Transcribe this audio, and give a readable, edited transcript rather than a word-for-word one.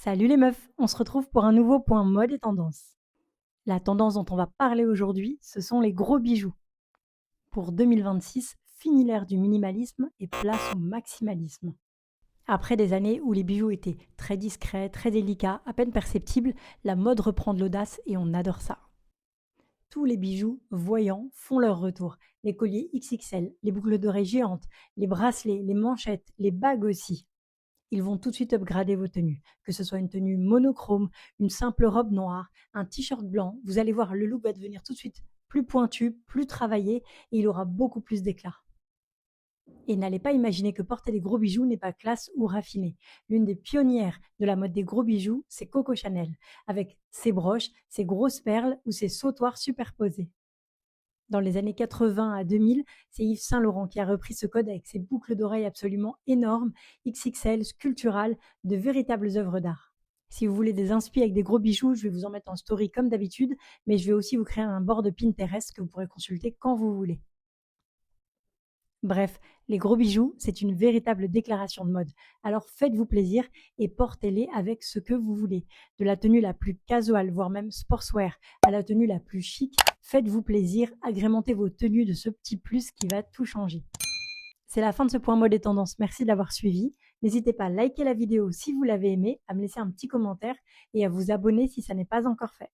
Salut les meufs, on se retrouve pour un nouveau point mode et tendance. La tendance dont on va parler aujourd'hui, ce sont les gros bijoux. Pour 2026, fini l'ère du minimalisme et place au maximalisme. Après des années où les bijoux étaient très discrets, très délicats, à peine perceptibles, la mode reprend de l'audace et on adore ça. Tous les bijoux voyants font leur retour. Les colliers XXL, les boucles d'oreilles géantes, les bracelets, les manchettes, les bagues aussi. Ils vont tout de suite upgrader vos tenues. Que ce soit une tenue monochrome, une simple robe noire, un t-shirt blanc, vous allez voir, le look va devenir tout de suite plus pointu, plus travaillé et il aura beaucoup plus d'éclat. Et n'allez pas imaginer que porter des gros bijoux n'est pas classe ou raffiné. L'une des pionnières de la mode des gros bijoux, c'est Coco Chanel, avec ses broches, ses grosses perles ou ses sautoirs superposés. Dans les années 80 à 2000, c'est Yves Saint Laurent qui a repris ce code avec ses boucles d'oreilles absolument énormes, XXL, sculpturales, de véritables œuvres d'art. Si vous voulez des inspi avec des gros bijoux, je vais vous en mettre en story comme d'habitude, mais je vais aussi vous créer un board Pinterest que vous pourrez consulter quand vous voulez. Bref, les gros bijoux, c'est une véritable déclaration de mode. Alors faites-vous plaisir et portez-les avec ce que vous voulez. De la tenue la plus casual, voire même sportswear, à la tenue la plus chic, faites-vous plaisir, agrémentez vos tenues de ce petit plus qui va tout changer. C'est la fin de ce point mode et tendance. Merci de l'avoir suivi. N'hésitez pas à liker la vidéo si vous l'avez aimé, à me laisser un petit commentaire et à vous abonner si ça n'est pas encore fait.